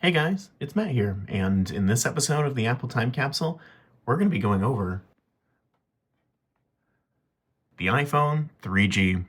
Hey guys, it's Matt here, and in this episode of the Apple Time Capsule, we're going to be going over the iPhone 3G.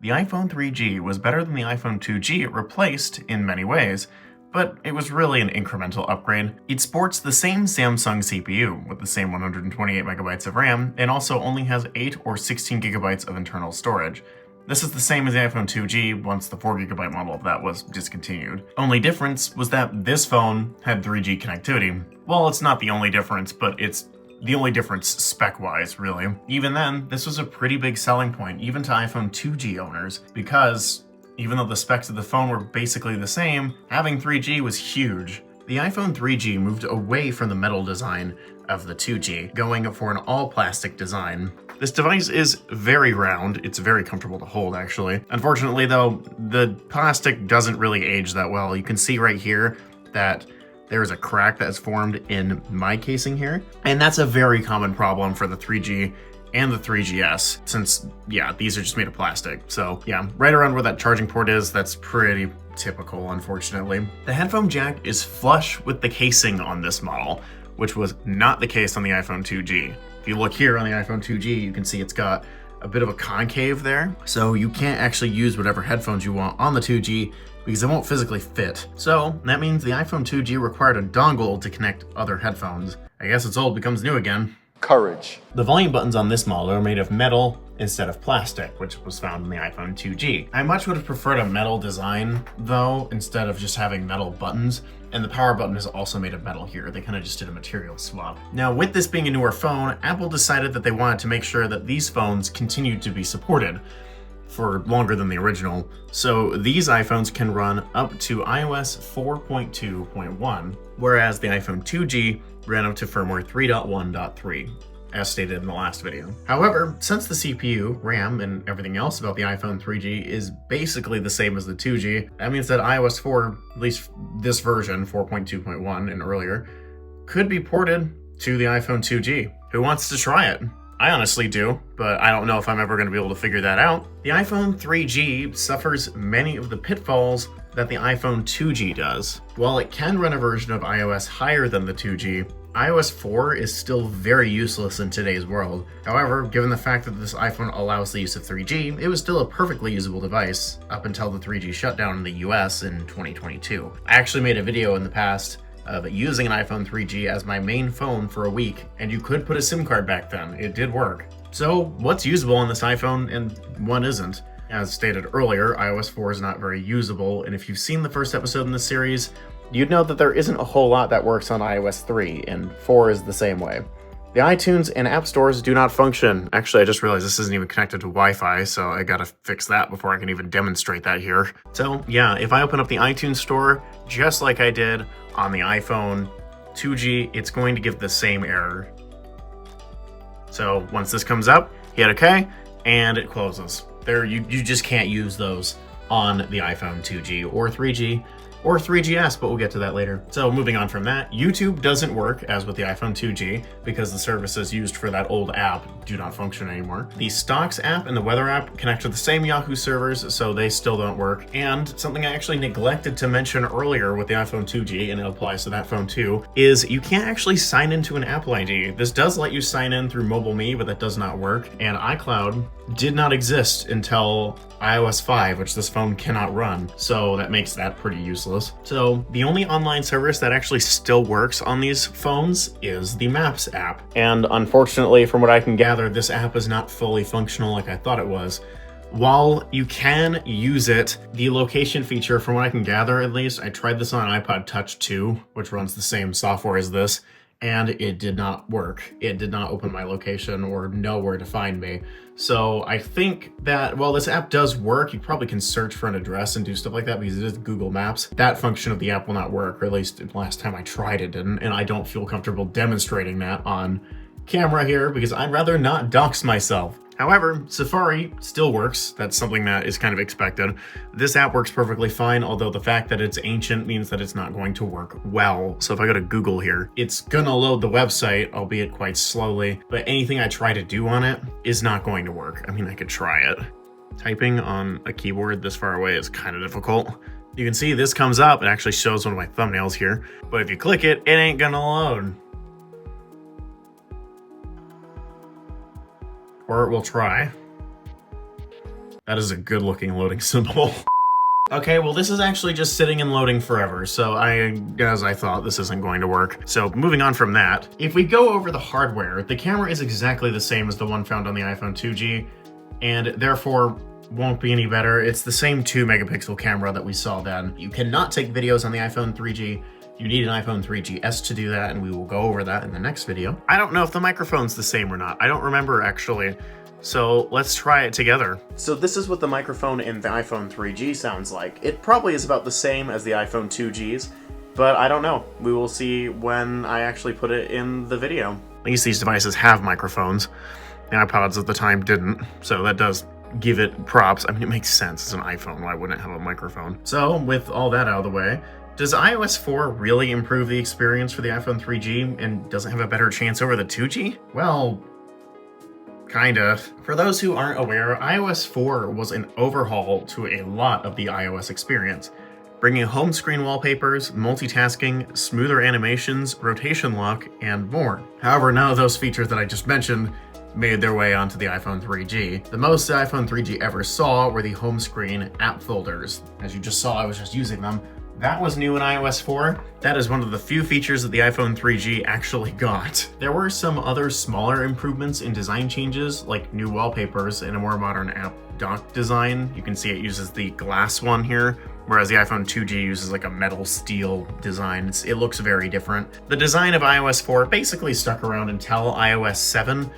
The iPhone 3G was better than the iPhone 2G it replaced in many ways, but it was really an incremental upgrade. It sports the same Samsung CPU with the same 128MB of RAM and also only has 8 or 16GB of internal storage. This is the same as the iPhone 2G once the 4GB model of that was discontinued. Only difference was that this phone had 3G connectivity. Well, it's not the only difference, but it's the only difference spec-wise, really. Even then, this was a pretty big selling point, even to iPhone 2G owners, because even though the specs of the phone were basically the same, having 3G was huge. The iPhone 3G moved away from the metal design of the 2G, going for an all-plastic design. This device is very round. It's very comfortable to hold, actually. Unfortunately, though, the plastic doesn't really age that well. You can see right here that there is a crack that's formed in my casing here, and that's a very common problem for the 3G and the 3GS, since, yeah, these are just made of plastic. So, yeah, right around where that charging port is, that's pretty typical, unfortunately. The headphone jack is flush with the casing on this model, which was not the case on the iPhone 2G. If you look here on the iPhone 2G, you can see it's got a bit of a concave there, so you can't actually use whatever headphones you want on the 2G because they won't physically fit. So that means the iPhone 2G required a dongle to connect other headphones. I guess it's old becomes new again. Courage. The volume buttons on this model are made of metal instead of plastic, which was found in the iPhone 2G. I much would have preferred a metal design, though, instead of just having metal buttons. And the power button is also made of metal here. They kind of just did a material swap. Now, with this being a newer phone, Apple decided that they wanted to make sure that these phones continued to be supported for longer than the original. So these iPhones can run up to iOS 4.2.1, whereas the iPhone 2G ran up to firmware 3.1.3, as stated in the last video. However, since the CPU, RAM, and everything else about the iPhone 3G is basically the same as the 2G, that means that iOS 4, at least this version, 4.2.1 and earlier, could be ported to the iPhone 2G. Who wants to try it? I honestly do, but I don't know if I'm ever going to be able to figure that out. The iPhone 3G suffers many of the pitfalls that the iPhone 2G does. While it can run a version of iOS higher than the 2G, iOS 4 is still very useless in today's world. However, given the fact that this iPhone allows the use of 3G, it was still a perfectly usable device up until the 3G shutdown in the US in 2022. I actually made a video in the past of using an iPhone 3G as my main phone for a week, and you could put a SIM card back then. It did work. So what's usable on this iPhone and what isn't? As stated earlier, iOS 4 is not very usable, and if you've seen the first episode in this series, you'd know that there isn't a whole lot that works on iOS 3, and 4 is the same way. The iTunes and app stores do not function. Actually, I just realized this isn't even connected to Wi-Fi, so I gotta fix that before I can even demonstrate that here. So yeah, if I open up the iTunes store, just like I did on the iPhone 2G, it's going to give the same error. So once this comes up, hit OK, and it closes. There, you just can't use those on the iPhone 2G or 3G or 3GS, but we'll get to that later. So moving on from that, YouTube doesn't work as with the iPhone 2G because the services used for that old app do not function anymore. The Stocks app and the Weather app connect to the same Yahoo servers, so they still don't work. And something I actually neglected to mention earlier with the iPhone 2G, and it applies to that phone too, is you can't actually sign into an Apple ID. This does let you sign in through MobileMe, but that does not work. And iCloud did not exist until iOS 5, which this phone cannot run, so that makes that pretty useless. So the only online service that actually still works on these phones is the Maps app. And unfortunately, from what I can gather, this app is not fully functional like I thought it was. While you can use it, the location feature, from what I can gather at least, I tried this on an iPod Touch 2, which runs the same software as this, and it did not work. It did not open my location or know where to find me. So I think that while this app does work, you probably can search for an address and do stuff like that because it is Google Maps. That function of the app will not work, or at least the last time I tried it didn't, and I don't feel comfortable demonstrating that on camera here because I'd rather not dox myself. However, Safari still works. That's something that is kind of expected. This app works perfectly fine, although the fact that it's ancient means that it's not going to work well. So if I go to Google here, it's gonna load the website, albeit quite slowly, but anything I try to do on it is not going to work. I mean, I could try it. Typing on a keyboard this far away is kind of difficult. You can see this comes up. It actually shows one of my thumbnails here, but if you click it, it ain't gonna load. Or it will try. That is a good looking loading symbol. Okay, well this is actually just sitting and loading forever, so as I thought, this isn't going to work. So moving on from that, if we go over the hardware, the camera is exactly the same as the one found on the iPhone 2G, and therefore won't be any better. It's the same 2 megapixel camera that we saw then. You cannot take videos on the iPhone 3G. You need an iPhone 3GS to do that, and we will go over that in the next video. I don't know if the microphone's the same or not. I don't remember actually. So let's try it together. So this is what the microphone in the iPhone 3G sounds like. It probably is about the same as the iPhone 2Gs, but I don't know. We will see when I actually put it in the video. At least these devices have microphones. The iPods at the time didn't, so that does give it props. I mean, it makes sense. It's an iPhone. Why wouldn't it have a microphone? So with all that out of the way, does iOS 4 really improve the experience for the iPhone 3G and doesn't have a better chance over the 2G? Well, kinda. For those who aren't aware, iOS 4 was an overhaul to a lot of the iOS experience, bringing home screen wallpapers, multitasking, smoother animations, rotation lock, and more. However, none of those features that I just mentioned made their way onto the iPhone 3G. The most the iPhone 3G ever saw were the home screen app folders. As you just saw, I was just using them. That was new in iOS 4. That is one of the few features that the iPhone 3G actually got. There were some other smaller improvements in design changes, like new wallpapers and a more modern app dock design. You can see it uses the glass one here, whereas the iPhone 2G uses like a metal steel design. It looks very different. The design of iOS 4 basically stuck around until iOS 7,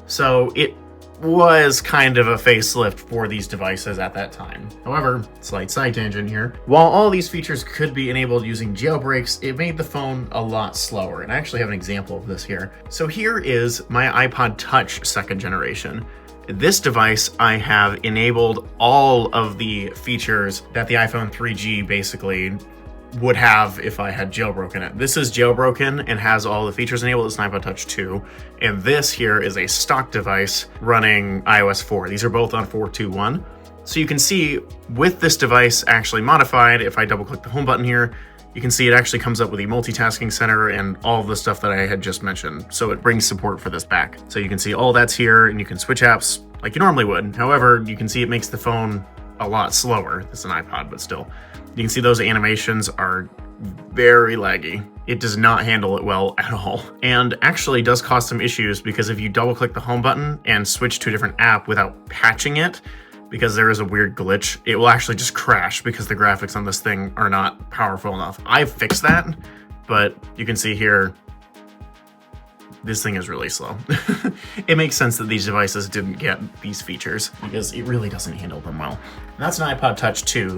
so it was kind of a facelift for these devices at that time. However, slight side tangent here, while all these features could be enabled using jailbreaks, it made the phone a lot slower, and I actually have an example of this here. So here is my iPod Touch 2nd generation. This device, I have enabled all of the features that the iPhone 3G basically would have if I had jailbroken it. This is jailbroken and has all the features enabled. It's an iPod Touch 2. And this here is a stock device running iOS 4. These are both on 4.2.1. So you can see with this device actually modified, if I double click the home button here, you can see it actually comes up with the multitasking center and all of the stuff that I had just mentioned. So it brings support for this back. So you can see all that's here and you can switch apps like you normally would. However, you can see it makes the phone a lot slower. It's an iPod, but still. You can see those animations are very laggy. It does not handle it well at all. And actually does cause some issues because if you double click the home button and switch to a different app without patching it, because there is a weird glitch, it will actually just crash because the graphics on this thing are not powerful enough. I've fixed that, but you can see here, this thing is really slow. It makes sense that these devices didn't get these features because it really doesn't handle them well. And that's an iPod Touch 2.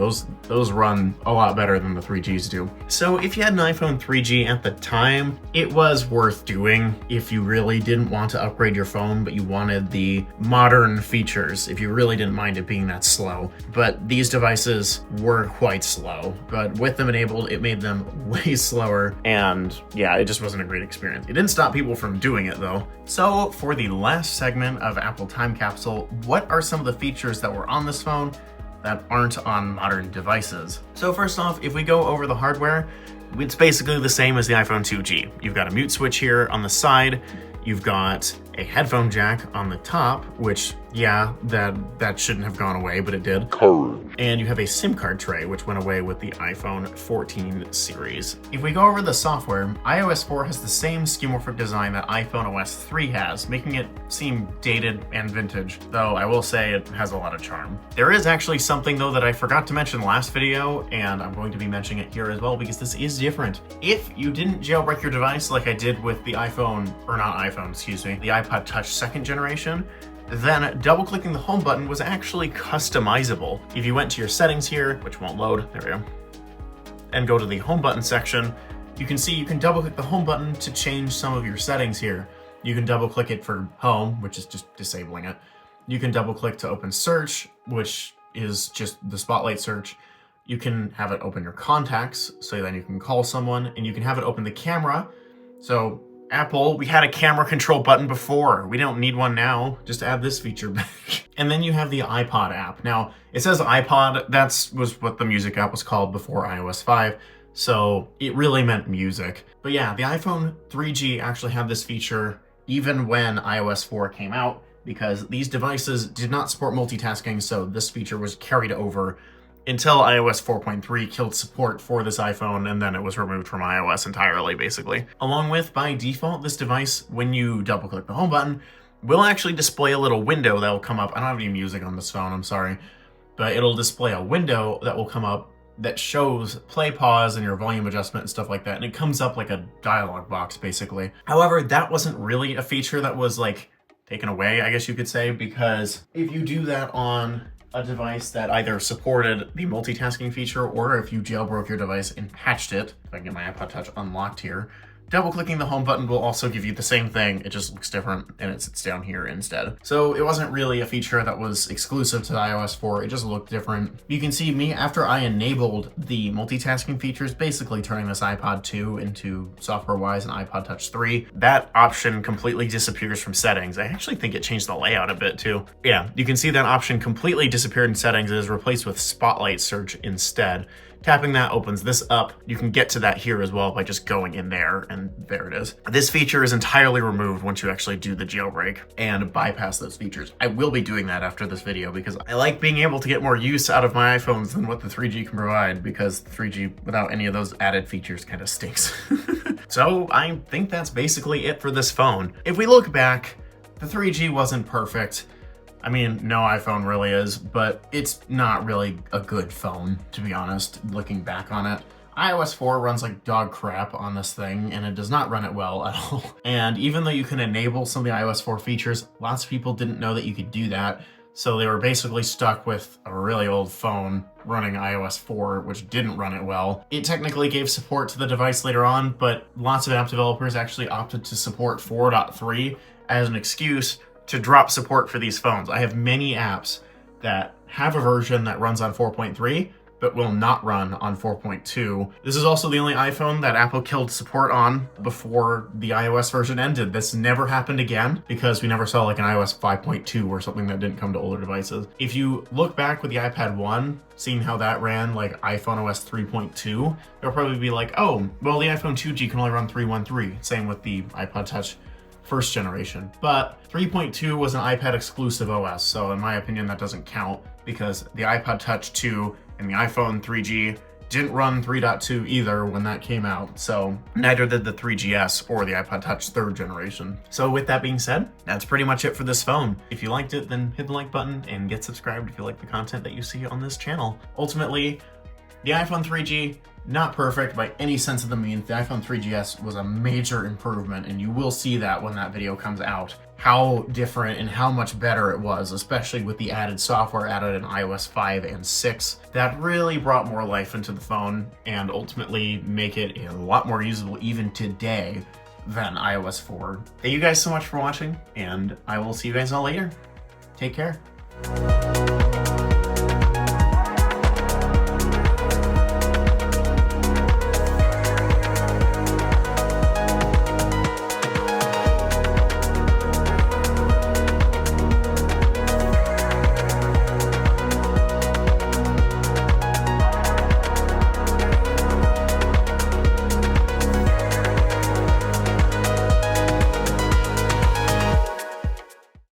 Those run a lot better than the 3Gs do. So if you had an iPhone 3G at the time, it was worth doing if you really didn't want to upgrade your phone, but you wanted the modern features, if you really didn't mind it being that slow. But these devices were quite slow, but with them enabled, it made them way slower. And yeah, it just wasn't a great experience. It didn't stop people from doing it though. So for the last segment of Apple Time Capsule, what are some of the features that were on this phone that aren't on modern devices? So first off, if we go over the hardware, it's basically the same as the iPhone 2G. You've got a mute switch here on the side. You've got a headphone jack on the top, which, yeah, that shouldn't have gone away, but it did. And you have a SIM card tray, which went away with the iPhone 14 series. If we go over the software, iOS 4 has the same skeuomorphic design that iPhone OS 3 has, making it seem dated and vintage, though I will say it has a lot of charm. There is actually something, though, that I forgot to mention last video, and I'm going to be mentioning it here as well, because this is different. If you didn't jailbreak your device like I did with the iPhone, or not iPhone, excuse me, the iPod Touch 2nd generation, then double-clicking the home button was actually customizable. If you went to your settings here, which won't load, there we go, and go to the home button section, you can see you can double-click the home button to change some of your settings here. You can double-click it for home, which is just disabling it. You can double click to open search, which is just the spotlight search. You can have it open your contacts, so then you can call someone, and you can have it open the camera. So Apple, we had a camera control button before. We don't need one now. Just add this feature back. And then you have the iPod app. Now, it says iPod. Was what the music app was called before iOS 5. So it really meant music. But yeah, the iPhone 3G actually had this feature even when iOS 4 came out, because these devices did not support multitasking, so this feature was carried over until iOS 4.3 killed support for this iPhone, and then it was removed from iOS entirely, basically. Along with, by default, this device, when you double-click the home button, will actually display a little window that will come up. I don't have any music on this phone, I'm sorry, but it'll display a window that will come up that shows play, pause, and your volume adjustment and stuff like that, and it comes up like a dialog box, basically. However, that wasn't really a feature that was, like, taken away, I guess you could say, because if you do that on a device that either supported the multitasking feature, or if you jailbroke your device and patched it, if I can get my iPod Touch unlocked here, double-clicking the home button will also give you the same thing. It just looks different, and it sits down here instead. So it wasn't really a feature that was exclusive to iOS 4. It just looked different. You can see me, after I enabled the multitasking features, basically turning this iPod 2 into software-wise an iPod Touch 3, that option completely disappears from settings. I actually think it changed the layout a bit too. Yeah, you can see that option completely disappeared in settings. It is replaced with Spotlight Search instead. Tapping that opens this up. You can get to that here as well by just going in there, and there it is. This feature is entirely removed once you actually do the jailbreak and bypass those features. I will be doing that after this video because I like being able to get more use out of my iPhones than what the 3G can provide, because 3G without any of those added features kind of stinks. So I think that's basically it for this phone. If we look back, the 3G wasn't perfect. I mean, no iPhone really is, but it's not really a good phone, to be honest, looking back on it. iOS 4 runs like dog crap on this thing, and it does not run it well at all. And even though you can enable some of the iOS 4 features, lots of people didn't know that you could do that. So they were basically stuck with a really old phone running iOS 4, which didn't run it well. It technically gave support to the device later on, but lots of app developers actually opted to support 4.3 as an excuse to drop support for these phones. I have many apps that have a version that runs on 4.3, but will not run on 4.2. This is also the only iPhone that Apple killed support on before the iOS version ended. This never happened again because we never saw like an iOS 5.2 or something that didn't come to older devices. If you look back with the iPad 1, seeing how that ran like iPhone OS 3.2, it'll probably be like, oh, well, the iPhone 2G can only run 3.13. Same with the iPod Touch first generation. But 3.2 was an iPad exclusive OS, so in my opinion that doesn't count because the iPod Touch 2 and the iPhone 3G didn't run 3.2 either when that came out, so neither did the 3GS or the iPod Touch third generation. So with that being said, that's pretty much it for this phone. If you liked it, then hit the like button and get subscribed if you like the content that you see on this channel. Ultimately, the iPhone 3G, not perfect by any sense of the means. The iPhone 3GS was a major improvement, and you will see that when that video comes out, how different and how much better it was, especially with the added software added in iOS 5 and 6. That really brought more life into the phone and ultimately make it a lot more usable even today than iOS 4. Thank you guys so much for watching, and I will see you guys all later. Take care.